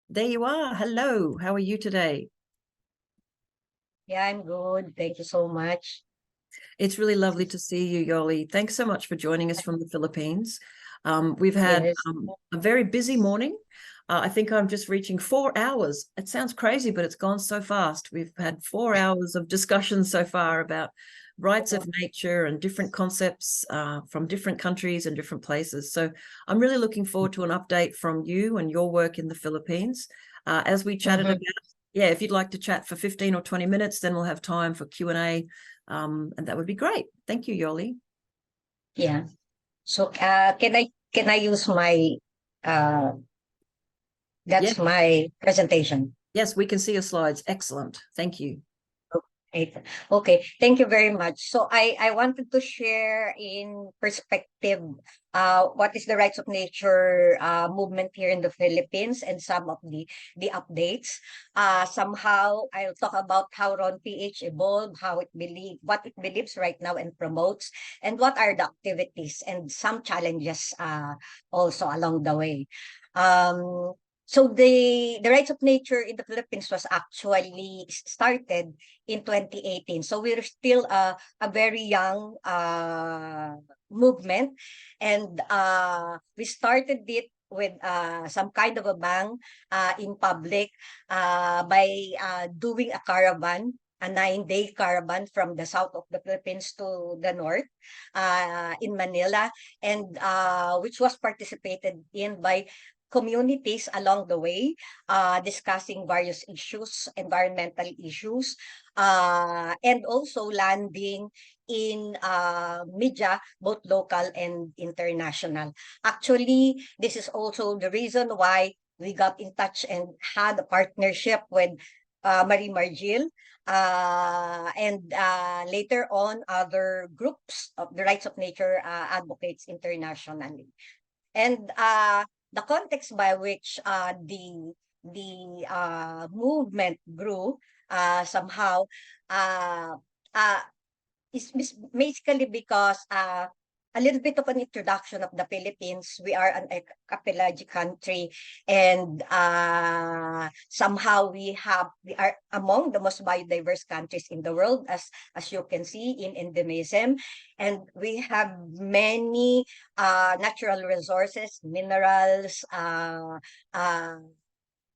There you are. Hello. How are you today? Yeah, I'm good. Thank you so much. It's really lovely to see you, Yoli. Thanks so much for joining us from the Philippines. We've had Yes. a very busy morning. I think I'm just reaching 4 hours. It sounds crazy, but it's gone so fast. We've had 4 hours of discussion so far about rights of nature and different concepts from different countries and different places. So I'm really looking forward to an update from you and your work in the Philippines. As we chatted Mhm. about, yeah, if you'd like to chat for 15 or 20 minutes, then we'll have time for Q&A. And that would be great. Thank you, Yoli. Yeah. So, can I use my uh Yeah. that's my presentation. Yes, we can see your slides. Excellent. Thank you. Okay. Okay. Thank you very much. So I wanted to share in perspective what is the rights of nature movement here in the Philippines and some of the updates. Somehow I'll talk about how Ron PH evolved, what it believes right now and promotes, and what are the activities and some challenges also along the way. Um so the rights of nature in the Philippines was actually started in 2018. So we're still a very young movement, and we started it with some kind of a bang in public by doing a 9-day caravan from the south of the Philippines to the north in Manila, and which was participated in by communities along the way, discussing various issues, environmental issues, and also landing in media, both local and international. Actually, this is also the reason why we got in touch and had a partnership with Marie Margil, and later on other groups of the rights of nature advocates internationally. And the context by which the movement grew somehow uh, uh, is basically because a little bit of an introduction of the Philippines. We are an archipelagic country, and somehow we are among the most biodiverse countries in the world, as you can see in endemism, and we have many natural resources, minerals,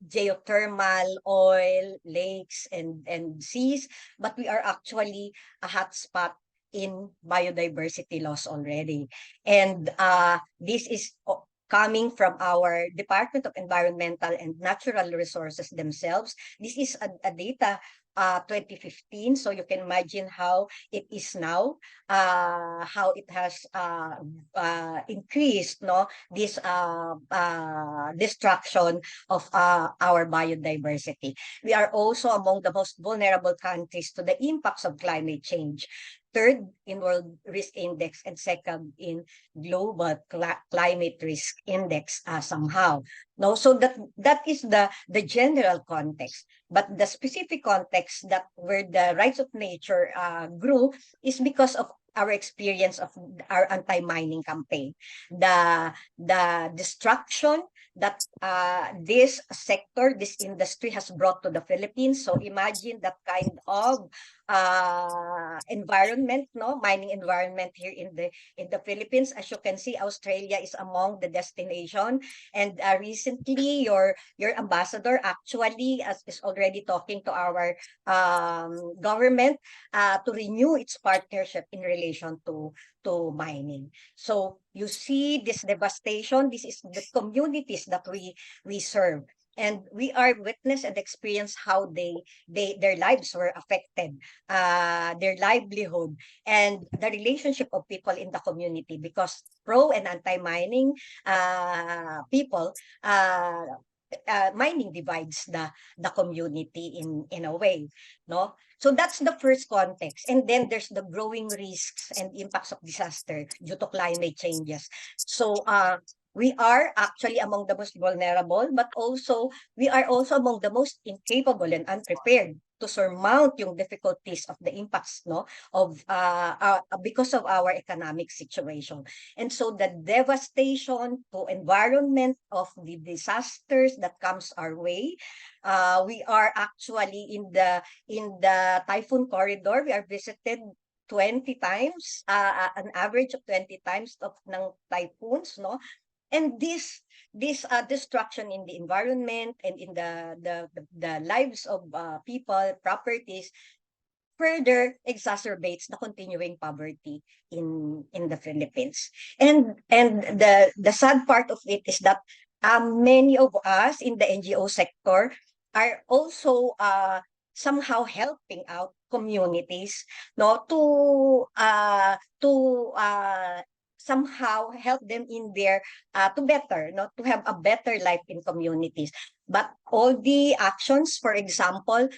geothermal, oil, lakes, and seas, but we are actually a hotspot in biodiversity loss already. And this is coming from our Department of Environmental and Natural Resources themselves. This is a data 2015, so you can imagine how it is now, how it has increased, no, this destruction of our biodiversity. We are also among the most vulnerable countries to the impacts of climate change. Third in World Risk Index and second in Global Climate Risk Index somehow. No, so that is the general context. But the specific context that where the rights of nature grew is because of our experience of our anti-mining campaign. The destruction that this sector, this industry has brought to the Philippines. So imagine that kind of environment, no, mining environment here in the Philippines. As you can see, Australia is among the destination, and recently your ambassador actually is already talking to our government to renew its partnership in relation to mining. So you see this devastation. This is the communities that we serve. And we are witness and experience how their lives were affected, their livelihood, and the relationship of people in the community, because pro and anti-mining people, mining divides the community in a way, no. So that's the first context, and then there's the growing risks and impacts of disaster due to climate changes. So we are actually among the most vulnerable, but also we are also among the most incapable and unprepared to surmount yung difficulties of the impacts, no, of because of our economic situation. And so the devastation to environment of the disasters that comes our way, we are actually in the typhoon corridor. We are visited 20 times, an average of 20 times of ng typhoons, no? And this destruction in the environment and in the lives of people, properties, further exacerbates the continuing poverty in the Philippines. And the sad part of it is that many of us in the NGO sector are also somehow helping out communities, no, to somehow help them in their to better, no, to have a better life in communities. But all the actions, for example,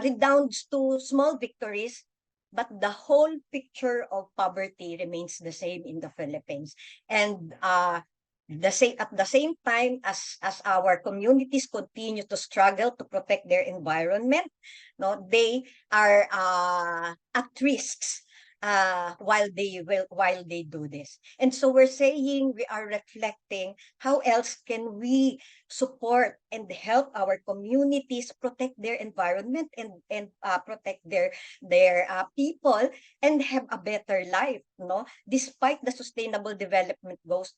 redounds to small victories, but the whole picture of poverty remains the same in the Philippines. And at the same time as our communities continue to struggle to protect their environment, no, they are at risks while they do this. And so we're saying, we are reflecting, how else can we support and help our communities protect their environment and protect their people and have a better life, no, despite the sustainable development goals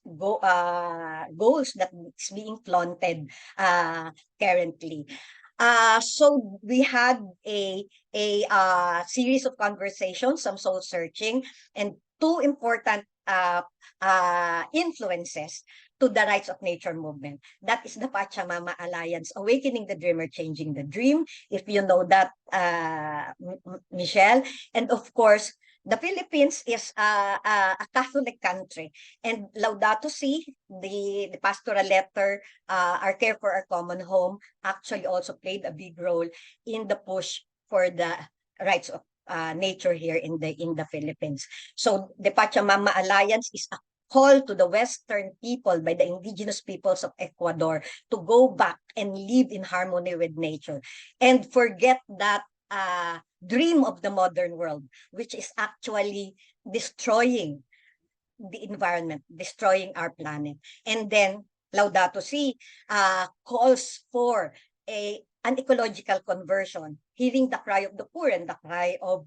that is being flaunted currently. So we had a series of conversations, some soul searching, and two important influences to the Rights of Nature movement. That is the Pachamama Alliance, Awakening the Dreamer, Changing the Dream, if you know that, Michelle. And of course, the Philippines is a Catholic country, and Laudato Si, the pastoral letter, Our Care for Our Common Home, actually also played a big role in the push for the rights of nature here in the Philippines. So the Pachamama Alliance is a call to the Western people by the indigenous peoples of Ecuador to go back and live in harmony with nature and forget that dream of the modern world, which is actually destroying the environment, destroying our planet. And then Laudato Si calls for an ecological conversion, hearing the cry of the poor and the cry of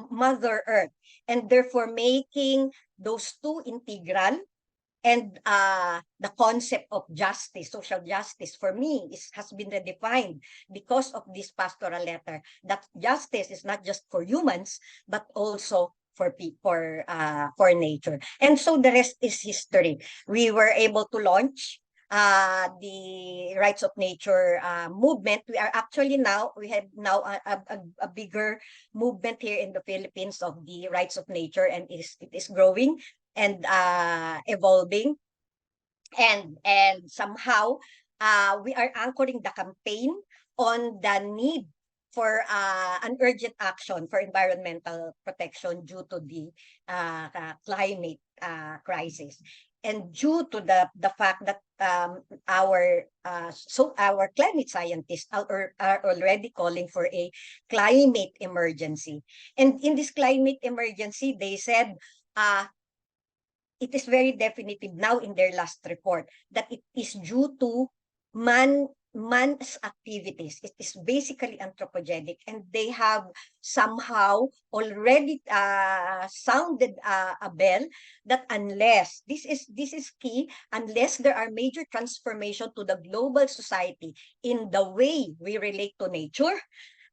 Mother Earth, and therefore making those two integral. And the concept of justice, social justice, for me, has been redefined because of this pastoral letter, that justice is not just for humans, but also for nature. And so the rest is history. We were able to launch the Rights of Nature movement. We have now a bigger movement here in the Philippines of the Rights of Nature, and it is growing and evolving, and somehow we are anchoring the campaign on the need for an urgent action for environmental protection due to the climate crisis, and due to the fact that our climate scientists are already calling for a climate emergency. And in this climate emergency, they said it is very definitive now in their last report that it is due to man's activities. It is basically anthropogenic, and they have somehow already sounded a bell that unless this is key, unless there are major transformation to the global society in the way we relate to nature,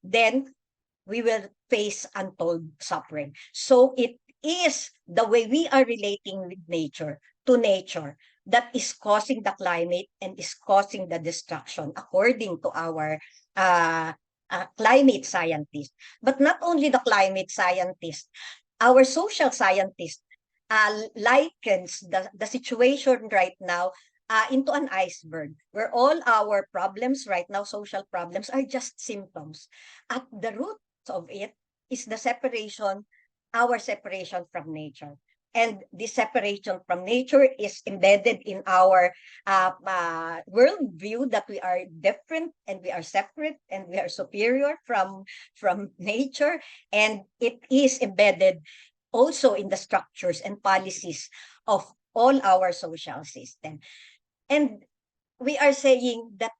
then we will face untold suffering. So it is the way we are relating with nature, to nature, that is causing the climate and is causing the destruction, according to our climate scientists. But not only the climate scientists, our social scientists likens the situation right now into an iceberg, where all our problems right now, social problems, are just symptoms. At the root of it is our separation from nature. And this separation from nature is embedded in our worldview, that we are different and we are separate and we are superior from nature. And it is embedded also in the structures and policies of all our social system. And we are saying that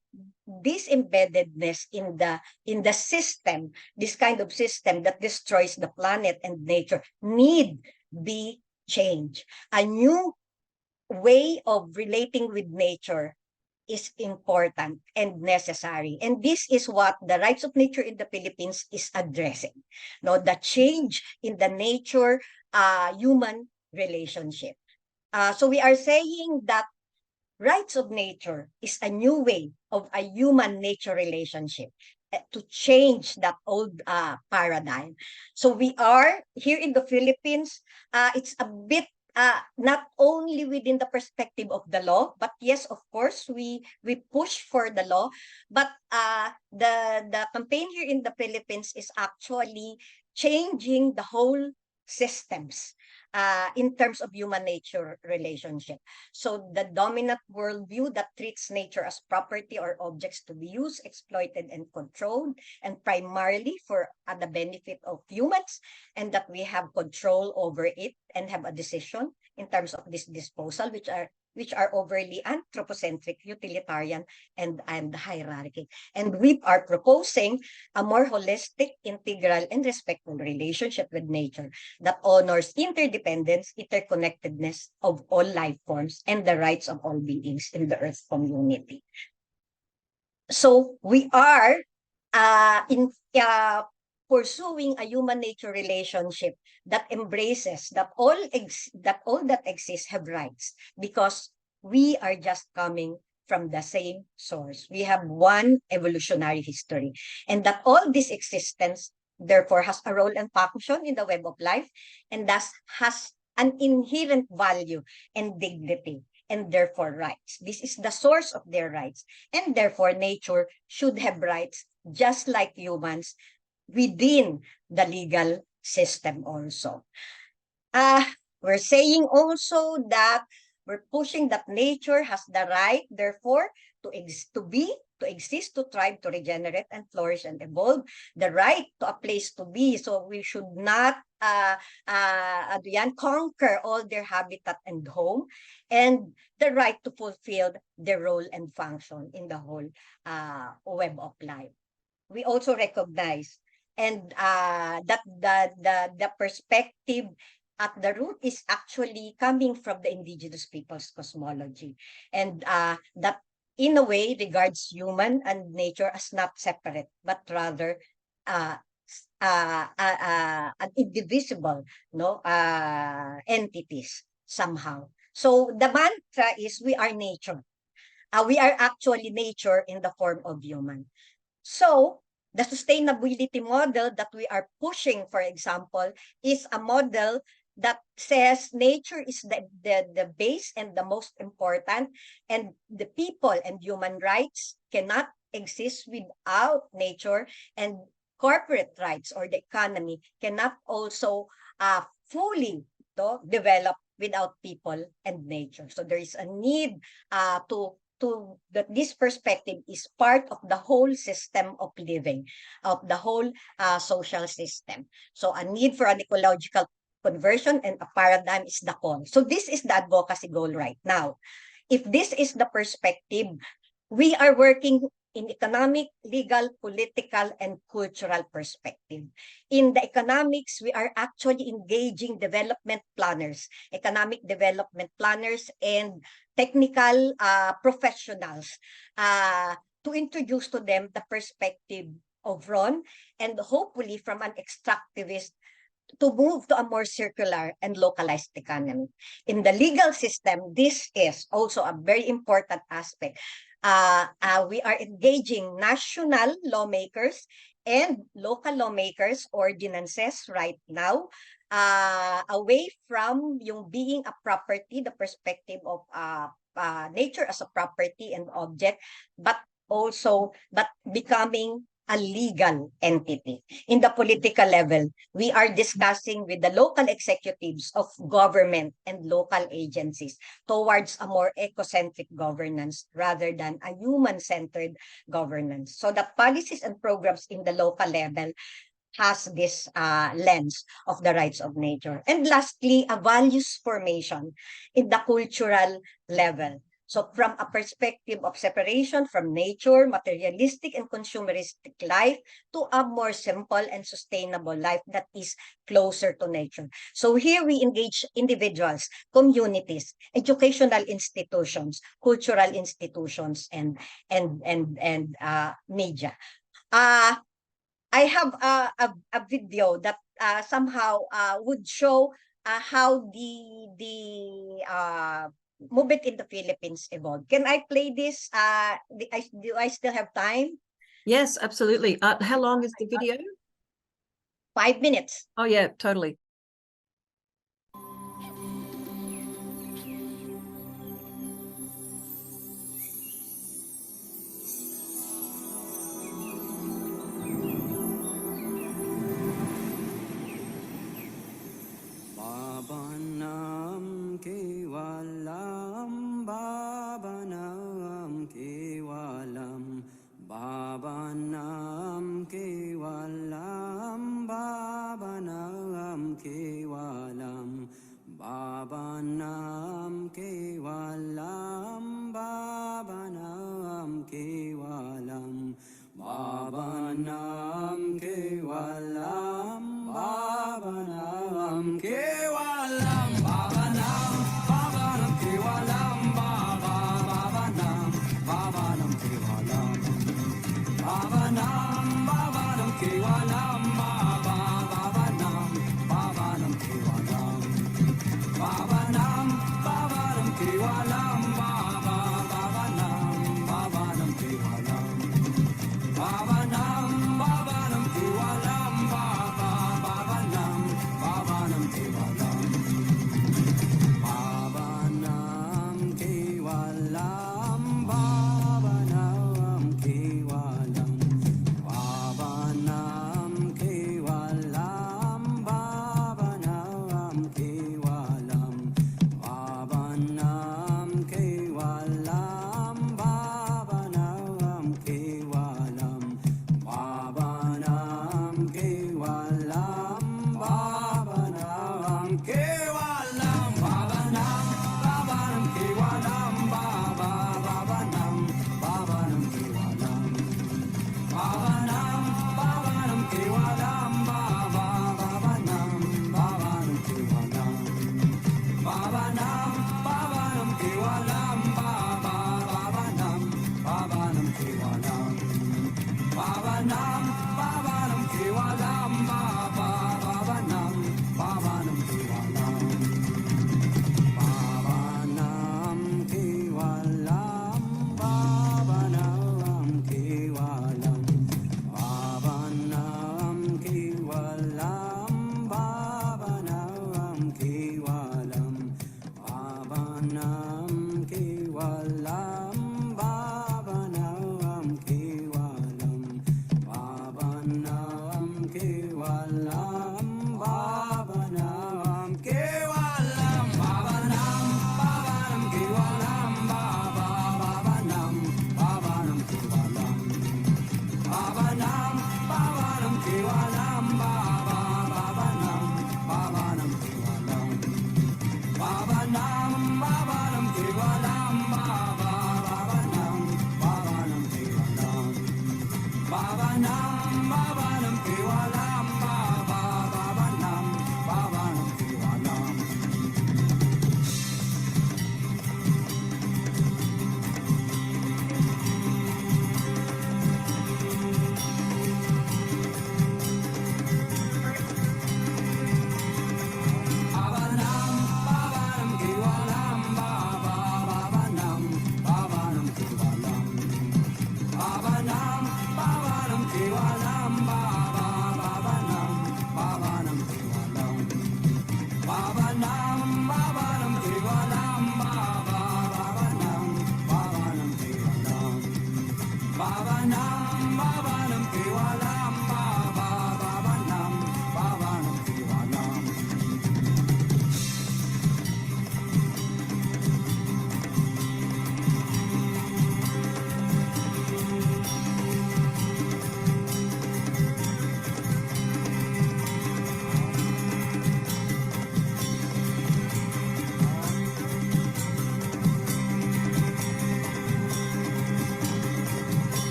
this embeddedness in the system, this kind of system that destroys the planet and nature, need be changed. A new way of relating with nature is important and necessary. And this is what the Rights of Nature in the Philippines is addressing. No, the change in the nature human relationship. So we are saying that rights of nature is a new way of a human nature relationship, to change that old paradigm. So we are here in the Philippines, it's a bit not only within the perspective of the law, but yes, of course, we push for the law, but the campaign here in the Philippines is actually changing the whole systems in terms of human nature relationship. So the dominant worldview that treats nature as property or objects to be used, exploited, and controlled, and primarily for the benefit of humans, and that we have control over it and have a decision in terms of this disposal, which are overly anthropocentric, utilitarian, and hierarchic. And we are proposing a more holistic, integral, and respectful relationship with nature that honors interdependence, interconnectedness of all life forms, and the rights of all beings in the Earth community. So we are pursuing a human nature relationship that embraces that all that exists have rights, because we are just coming from the same source. We have one evolutionary history, and that all this existence therefore has a role and function in the web of life, and thus has an inherent value and dignity, and therefore rights. This is the source of their rights, and therefore nature should have rights just like humans within the legal system also. We're saying also that we're pushing that nature has the right, therefore, to exist, to thrive, to regenerate, and flourish, and evolve. The right to a place to be. So we should not conquer all their habitat and home, and the right to fulfill their role and function in the whole web of life. We also recognize and that the perspective at the root is actually coming from the indigenous people's cosmology, and that in a way regards human and nature as not separate, but rather an indivisible entities somehow. So the mantra is we are nature. We are actually nature in the form of human. So the sustainability model that we are pushing, for example, is a model that says nature is the base and the most important, and the people and human rights cannot exist without nature, and corporate rights or the economy cannot also fully develop without people and nature. So there is a need to that this perspective is part of the whole system of living, of the whole social system. So a need for an ecological conversion and a paradigm is the call. So this is the advocacy goal right now. If this is the perspective, we are working in economic, legal, political, and cultural perspective. In the economics, we are actually engaging development planners, economic development planners, and technical professionals to introduce to them the perspective of Ron, and hopefully from an extractivist to move to a more circular and localized economy. In the legal system, this is also a very important aspect. We are engaging national lawmakers and local lawmakers, ordinances right now, away from yung being a property, the perspective of nature as a property and object, but becoming a legal entity. In the political level, we are discussing with the local executives of government and local agencies towards a more ecocentric governance rather than a human-centered governance. So the policies and programs in the local level has this lens of the rights of nature. And lastly, a values formation in the cultural level. So from a perspective of separation from nature, materialistic and consumeristic life, to a more simple and sustainable life that is closer to nature. So here we engage individuals, communities, educational institutions, cultural institutions, and media. I have a video that somehow would show how the movement in the Philippines evolved. Can I play this? Do I still have time? Yes, absolutely. How long is the video? 5 minutes. Oh, yeah, totally.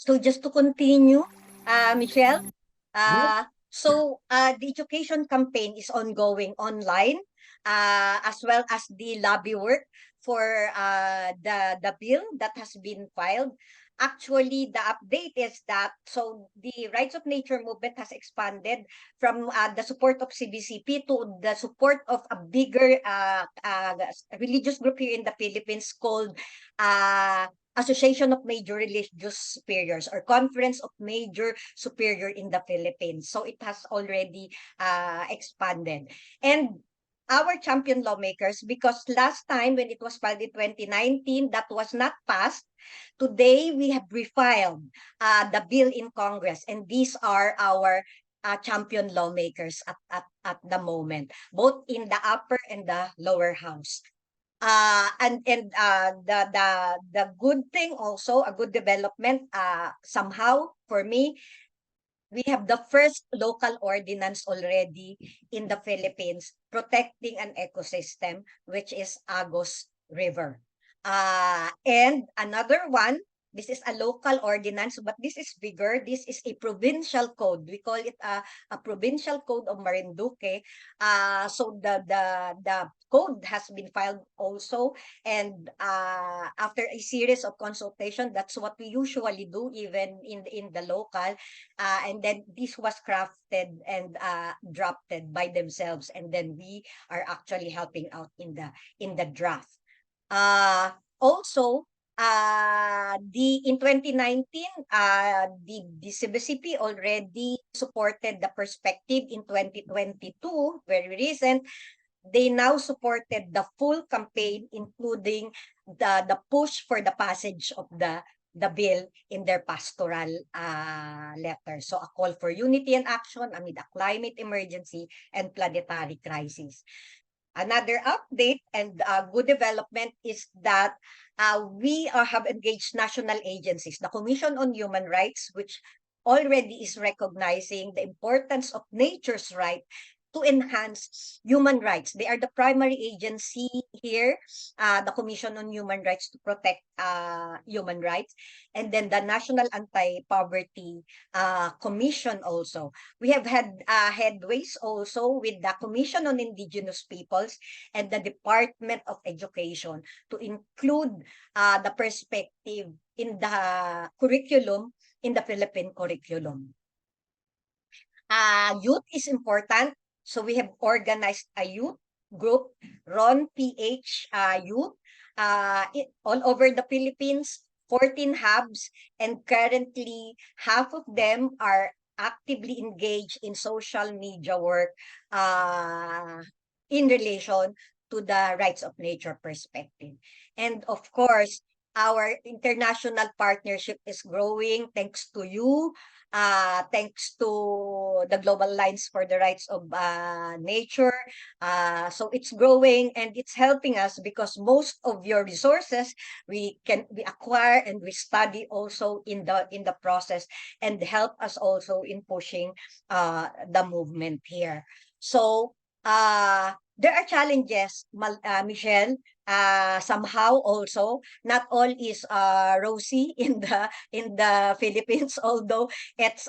So just to continue, Michelle, Yes. the education campaign is ongoing online, as well as the lobby work for the bill that has been filed. Actually, the update is that the rights of nature movement has expanded from the support of CBCP to the support of a bigger religious group here in the Philippines called Association of Major Religious Superiors, or Conference of Major Superior in the Philippines. So it has already expanded. And our champion lawmakers, because last time when it was filed in 2019, that was not passed. Today, we have refiled the bill in Congress, and these are our champion lawmakers at the moment, both in the upper and the lower house. The good thing also, a good development, somehow for me, we have the first local ordinance already in the Philippines protecting an ecosystem, which is Agos River. And another one, this is a local ordinance, but this is bigger. This is a provincial code. We call it a provincial code of Marinduque. So the code has been filed also, and after a series of consultation, that's what we usually do, even in the local. And then this was crafted and drafted by themselves, and then we are actually helping out in the draft. Also, in 2019, the CBCP already supported the perspective. In 2022, very recent, they now supported the full campaign, including the push for the passage of the bill in their pastoral letter. So a call for unity and action amid a climate emergency and planetary crisis. Another update and good development is that we have engaged national agencies, the Commission on Human Rights, which already is recognizing the importance of nature's right to enhance human rights. They are the primary agency here, the Commission on Human Rights, to protect human rights, and then the National Anti-Poverty Commission also. We have had headways also with the Commission on Indigenous Peoples and the Department of Education to include the perspective in the curriculum, in the Philippine curriculum. Youth is important. So we have organized a youth group, Ron PH Youth, all over the Philippines, 14 hubs, and currently half of them are actively engaged in social media work in relation to the rights of nature perspective. And of course, our international partnership is growing thanks to you, thanks to the Global Alliance for the Rights of Nature. So it's growing and it's helping us because most of your resources we acquire and we study also in the process, and help us also in pushing the movement here. So there are challenges, Michelle. Somehow also, not all is rosy in the Philippines. Although it's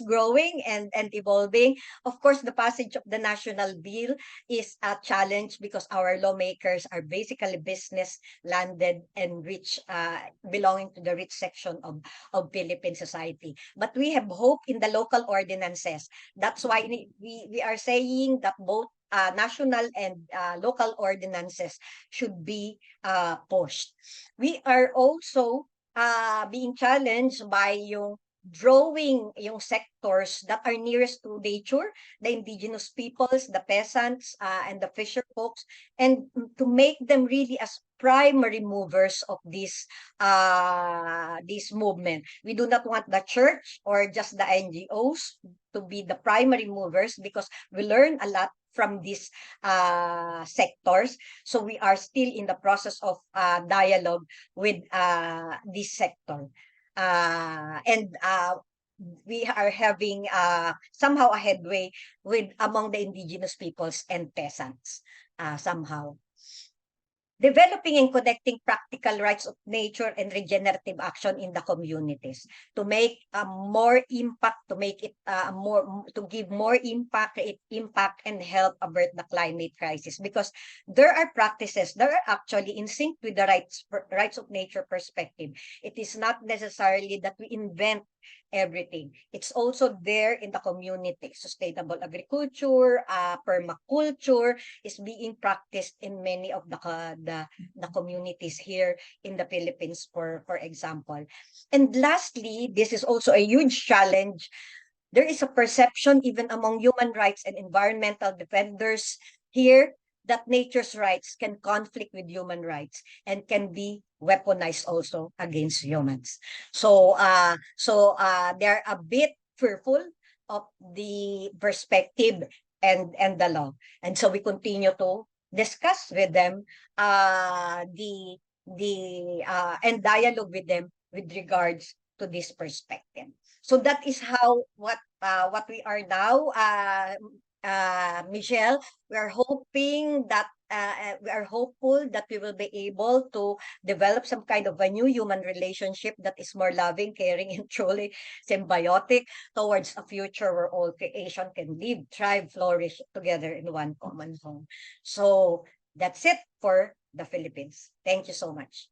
growing and evolving. Of course, the passage of the national bill is a challenge because our lawmakers are basically business landed and rich, belonging to the rich section of Philippine society. But we have hope in the local ordinances. That's why we are saying that both national and local ordinances should be pushed. We are also being challenged by yung drawing yung sectors that are nearest to nature, the indigenous peoples, the peasants, and the fisher folks, and to make them really as primary movers of this movement. We do not want the church or just the NGOs to be the primary movers because we learn a lot from these sectors. So we are still in the process of dialogue with this sector. And we are having somehow a headway with among the indigenous peoples and peasants somehow. Developing and connecting practical rights of nature and regenerative action in the communities to make more impact, to make it to give more impact, create impact, and help avert the climate crisis. Because there are practices that are actually in sync with the rights of nature perspective. It is not necessarily that we invent everything. It's also there in the community. Sustainable agriculture, permaculture is being practiced in many of the communities here in the Philippines, for example. And lastly, this is also a huge challenge. There is a perception even among human rights and environmental defenders here that nature's rights can conflict with human rights and can be weaponized also against humans. So they're a bit fearful of the perspective and the law. And so we continue to discuss with them and dialogue with them with regards to this perspective. So that is how what we are now, Michelle. We are hoping that we are hopeful that we will be able to develop some kind of a new human relationship that is more loving, caring, and truly symbiotic towards a future where all creation can live, thrive, flourish together in one common home. So that's it for the Philippines. Thank you so much.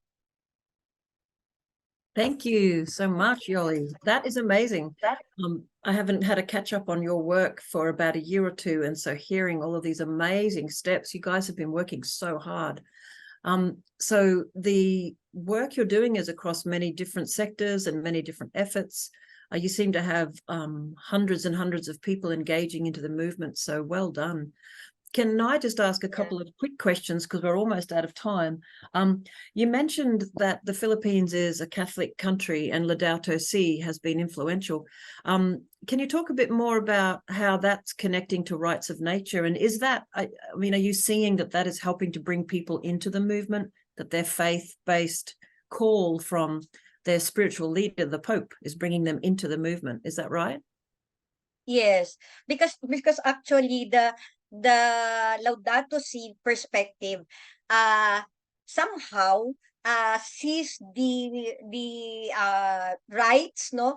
Thank you so much, Yoli. That is amazing. I haven't had a catch up on your work for about a year or two. And so hearing all of these amazing steps, you guys have been working so hard. So the work you're doing is across many different sectors and many different efforts. You seem to have hundreds and hundreds of people engaging into the movement. So well done. Can I just ask a couple of quick questions because we're almost out of time? You mentioned that the Philippines is a Catholic country and Laudato Si has been influential. Can you talk a bit more about how that's connecting to rights of nature? And is that, I mean, are you seeing that that is helping to bring people into the movement, that their faith-based call from their spiritual leader, the Pope, is bringing them into the movement? Is that right? Yes, because actually the Laudato Si perspective somehow sees the rights, no,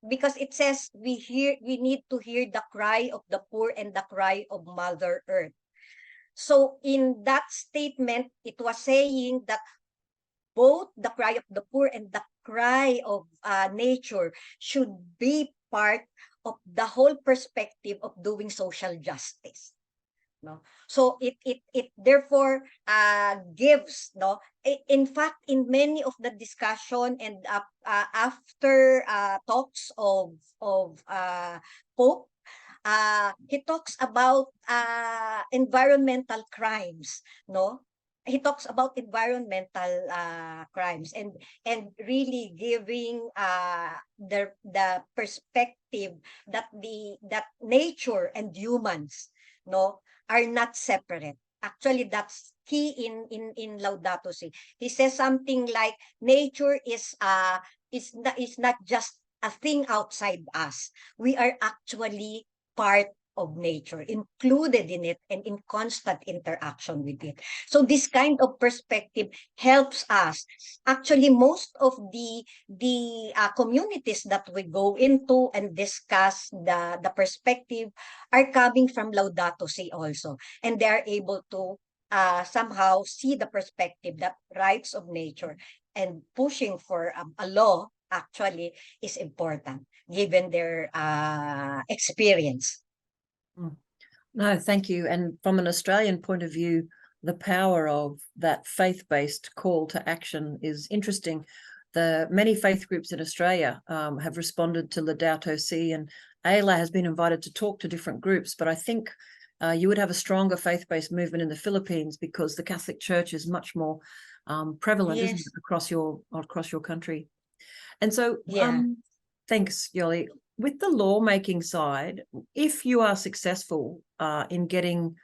because it says we need to hear the cry of the poor and the cry of Mother Earth. So in that statement, it was saying that both the cry of the poor and the cry of nature should be part of the whole perspective of doing social justice. No, so it therefore gives, no, in fact, in many of the discussion and after talks of Pope, he talks about environmental crimes, no. He talks about environmental crimes and really giving the perspective that nature and humans, no, are not separate. Actually, that's key in Laudato Si. He says something like nature is not just a thing outside us. We are actually part of nature, included in it and in constant interaction with it. So this kind of perspective helps us. Actually, most of the communities that we go into and discuss the perspective are coming from Laudato Si also, and they are able to somehow see the perspective that rights of nature and pushing for a law actually is important given their experience. No, thank you. And from an Australian point of view, the power of that faith-based call to action is interesting. The many faith groups in Australia have responded to Laudato Si, and AELA has been invited to talk to different groups, but I think you would have a stronger faith-based movement in the Philippines because the Catholic Church is much more prevalent, Yes. isn't it, across your country. And so Yeah. thanks, Yoli. With the lawmaking side, if you are successful in getting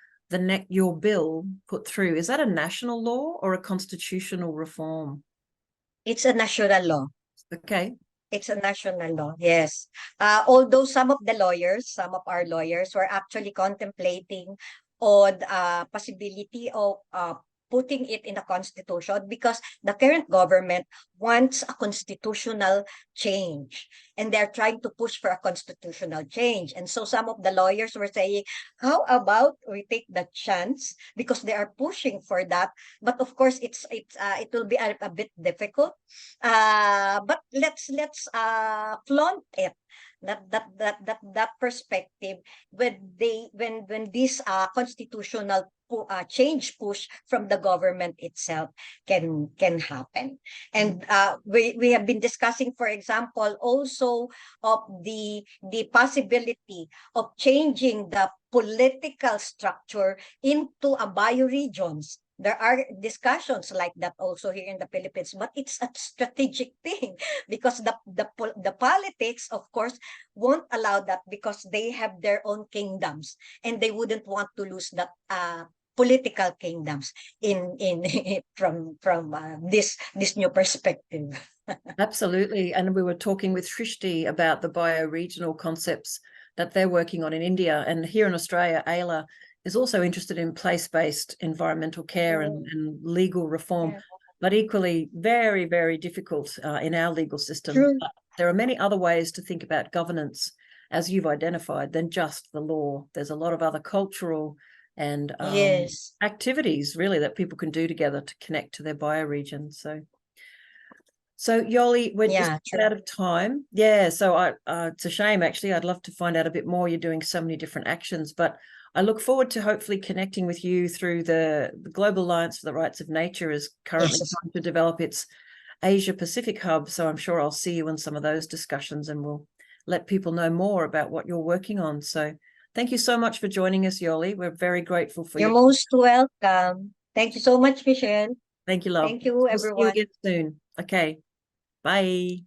your bill put through, is that a national law or a constitutional reform? It's a national law. Okay. It's a national law, yes. Although some of our lawyers were actually contemplating on possibility of putting it in the constitution because the current government wants a constitutional change and they're trying to push for a constitutional change. And so some of the lawyers were saying, how about we take the chance because they are pushing for that. But of course, it will be a bit difficult. But let's flaunt it. That perspective when this constitutional change push from the government itself can happen. And we have been discussing, for example, also of the possibility of changing the political structure into a bioregions. There are discussions like that also here in the Philippines, but it's a strategic thing because the politics, of course, won't allow that because they have their own kingdoms and they wouldn't want to lose that political kingdoms in from this new perspective. Absolutely. And we were talking with Shrishti about the bioregional concepts that they're working on in India. And here in Australia, AELA is also interested in place-based environmental care and legal reform, Yeah. but equally very, very difficult in our legal system. True. But there are many other ways to think about governance, as you've identified, than just the law. There's a lot of other cultural and Yes. activities, really, that people can do together to connect to their bioregion. So Yoli, we're just out of time. Yeah, so it's a shame, actually. I'd love to find out a bit more. You're doing so many different actions, but I look forward to hopefully connecting with you through the Global Alliance for the Rights of Nature is currently trying to develop its Asia Pacific hub. So I'm sure I'll see you in some of those discussions and we'll let people know more about what you're working on. So thank you so much for joining us, Yoli. We're very grateful for You're your most welcome. Thank you so much, Michelle. Thank you, love. Thank you, We'll see you everyone. again soon. Okay. Bye.